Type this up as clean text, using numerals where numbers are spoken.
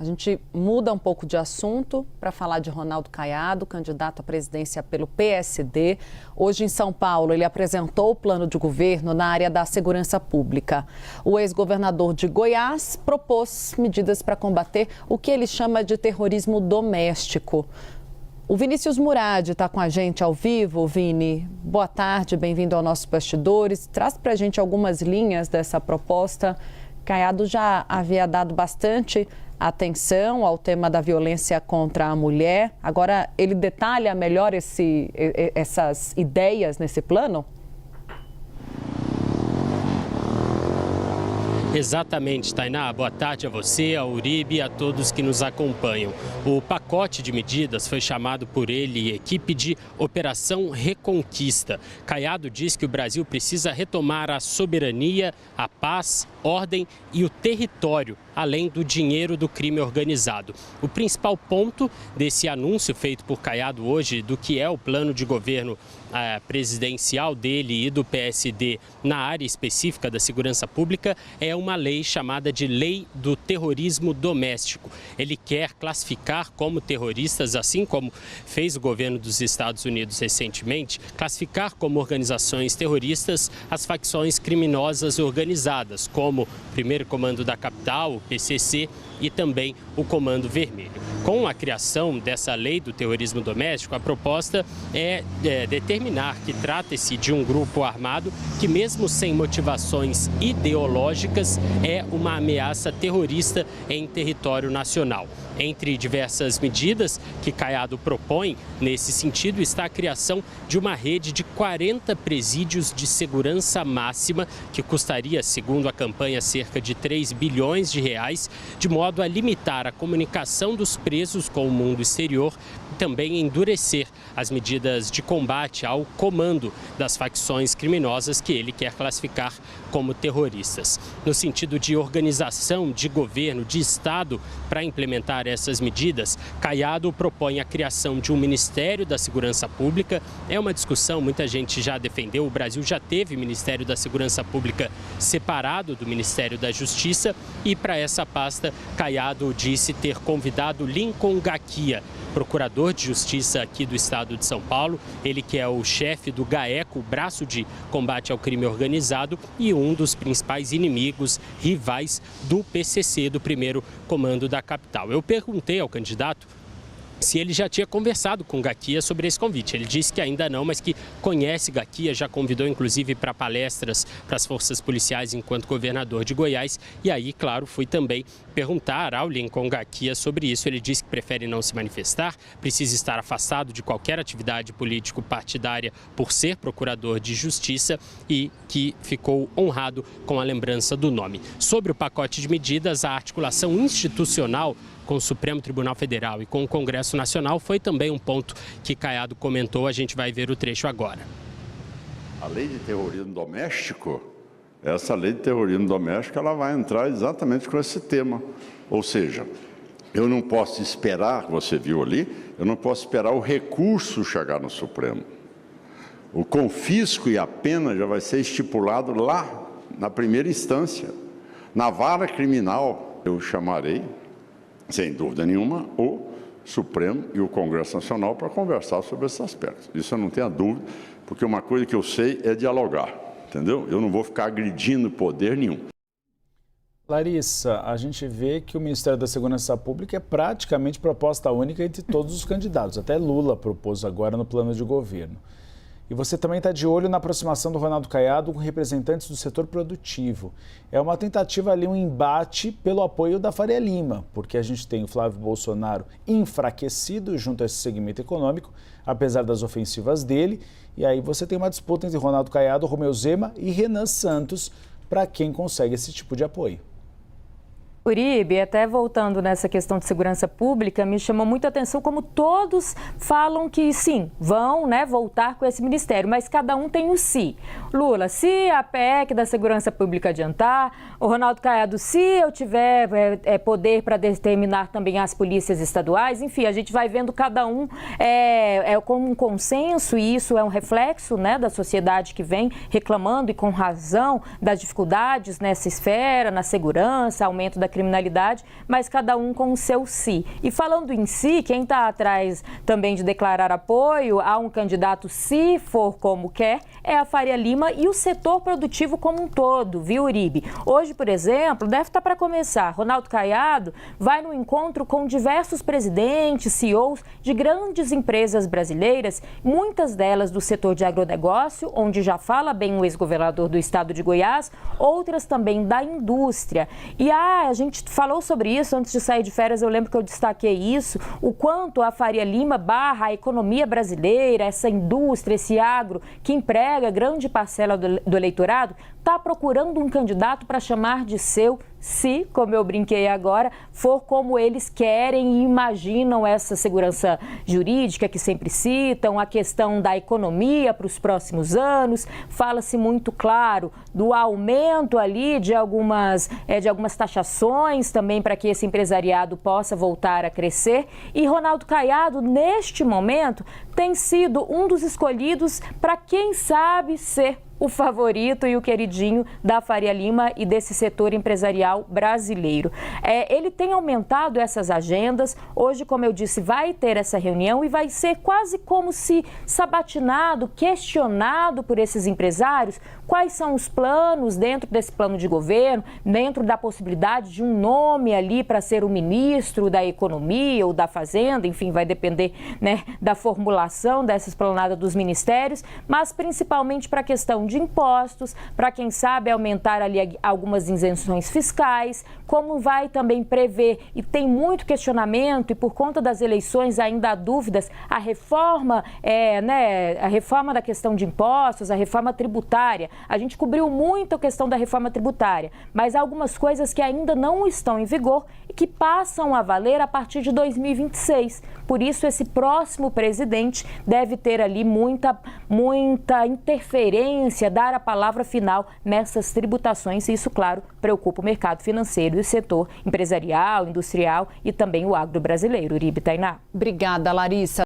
A gente muda um pouco de assunto para falar de Ronaldo Caiado, candidato à presidência pelo PSD. Hoje em São Paulo, ele apresentou o plano de governo na área da segurança pública. O ex-governador de Goiás propôs medidas para combater o que ele chama de terrorismo doméstico. O Vinícius Murad está com a gente ao vivo. Vini, boa tarde, bem-vindo ao nosso Bastidores. Traz para a gente algumas linhas dessa proposta. Caiado já havia dado bastante atenção ao tema da violência contra a mulher. Agora, ele detalha melhor essas ideias nesse plano? Exatamente, Tainá. Boa tarde a você, a Uribe e a todos que nos acompanham. O pacote de medidas foi chamado por ele equipe de Operação Reconquista. Caiado diz que o Brasil precisa retomar a soberania, a paz, ordem e o território, além do dinheiro do crime organizado. O principal ponto desse anúncio feito por Caiado hoje do que é o plano de governo presidencial dele e do PSD na área específica da segurança pública é uma lei chamada de Lei do Terrorismo Doméstico. Ele quer classificar como terroristas, assim como fez o governo dos Estados Unidos recentemente, classificar como organizações terroristas as facções criminosas organizadas, como o Primeiro Comando da Capital, o PCC, e também o Comando Vermelho. Com a criação dessa lei do terrorismo doméstico, a proposta é determinar que trata-se de um grupo armado que, mesmo sem motivações ideológicas, é uma ameaça terrorista em território nacional. Entre diversas medidas que Caiado propõe nesse sentido está a criação de uma rede de 40 presídios de segurança máxima, que custaria, segundo a campanha, cerca de 3 bilhões de reais, de modo a limitar a comunicação dos presos com o mundo exterior e também endurecer as medidas de combate ao comando das facções criminosas que ele quer classificar como terroristas. No sentido de organização de governo, de Estado, para implementar essas medidas, Caiado propõe a criação de um Ministério da Segurança Pública. É uma discussão, muita gente já defendeu, o Brasil já teve Ministério da Segurança Pública separado do Ministério da Justiça e para essa pasta, Caiado disse ter convidado Lincoln Gaquia, procurador de justiça aqui do estado de São Paulo, ele que é o chefe do GAECO, o braço de combate ao crime organizado e um dos principais inimigos, rivais do PCC, do Primeiro Comando da Capital. Eu perguntei ao candidato se ele já tinha conversado com Gaquia sobre esse convite. Ele disse que ainda não, mas que conhece Gaquia, já convidou inclusive para palestras para as forças policiais enquanto governador de Goiás. E aí, claro, fui também perguntar ao Lincoln Gaquia sobre isso. Ele disse que prefere não se manifestar, precisa estar afastado de qualquer atividade político-partidária por ser procurador de justiça e que ficou honrado com a lembrança do nome. Sobre o pacote de medidas, a articulação institucional com o Supremo Tribunal Federal e com o Congresso Nacional foi também um ponto que Caiado comentou. A gente vai ver o trecho agora. A lei de terrorismo doméstico, essa lei de terrorismo doméstico, ela vai entrar exatamente com esse tema. Ou seja, eu não posso esperar, você viu ali, eu não posso esperar o recurso chegar no Supremo. O confisco e a pena já vai ser estipulado lá na primeira instância. Na vara criminal, eu chamarei, sem dúvida nenhuma, o Supremo e o Congresso Nacional para conversar sobre esses aspectos. Isso eu não tenho dúvida, porque uma coisa que eu sei é dialogar, entendeu? Eu não vou ficar agredindo poder nenhum. Larissa, a gente vê que o Ministério da Segurança Pública é praticamente proposta única entre todos os candidatos. Até Lula propôs agora no plano de governo. E você também está de olho na aproximação do Ronaldo Caiado com representantes do setor produtivo. É uma tentativa ali, um embate pelo apoio da Faria Lima, porque a gente tem o Flávio Bolsonaro enfraquecido junto a esse segmento econômico, apesar das ofensivas dele. E aí você tem uma disputa entre Ronaldo Caiado, Romeu Zema e Renan Santos para quem consegue esse tipo de apoio. Uribe, até voltando nessa questão de segurança pública, me chamou muita atenção como todos falam que sim, vão voltar com esse ministério, mas cada um tem o si. Lula, se a PEC da segurança pública adiantar, o Ronaldo Caiado, se eu tiver poder para determinar também as polícias estaduais, enfim, a gente vai vendo cada um com um consenso, e isso é um reflexo da sociedade que vem reclamando e com razão das dificuldades nessa esfera, na segurança, aumento da criminalidade, mas cada um com o seu si. E falando em si, quem está atrás também de declarar apoio a um candidato, se for como quer, é a Faria Lima e o setor produtivo como um todo, viu, Uribe? Hoje, por exemplo, deve estar para começar, Ronaldo Caiado vai no encontro com diversos presidentes, CEOs de grandes empresas brasileiras, muitas delas do setor de agronegócio, onde já fala bem o ex-governador do estado de Goiás, outras também da indústria. E a gente falou sobre isso antes de sair de férias, eu lembro que eu destaquei isso, o quanto a Faria Lima barra a economia brasileira, essa indústria, esse agro que emprega grande parcela do eleitorado, está procurando um candidato para chamar de seu, se, como eu brinquei agora, for como eles querem e imaginam essa segurança jurídica que sempre citam, a questão da economia para os próximos anos. Fala-se muito claro do aumento ali de algumas taxações também para que esse empresariado possa voltar a crescer. E Ronaldo Caiado, neste momento, tem sido um dos escolhidos para, quem sabe, ser o favorito e o queridinho da Faria Lima e desse setor empresarial brasileiro. Ele tem aumentado essas agendas. Hoje, como eu disse, vai ter essa reunião e vai ser quase como se sabatinado, questionado por esses empresários quais são os planos dentro desse plano de governo, dentro da possibilidade de um nome ali para ser o ministro da Economia ou da Fazenda, enfim, vai depender, né, da formulação dessa esplanada dos ministérios, mas principalmente para a questão de impostos, para quem sabe aumentar ali algumas isenções fiscais, como vai também prever, e tem muito questionamento e por conta das eleições ainda há dúvidas, a reforma da questão de impostos, a reforma tributária. A gente cobriu muito a questão da reforma tributária, mas há algumas coisas que ainda não estão em vigor e que passam a valer a partir de 2026. Por isso, esse próximo presidente deve ter ali muita interferência, dar a palavra final nessas tributações. E isso, claro, preocupa o mercado financeiro e o setor empresarial, industrial e também o agro brasileiro. Uribe, Tainá. Obrigada, Larissa.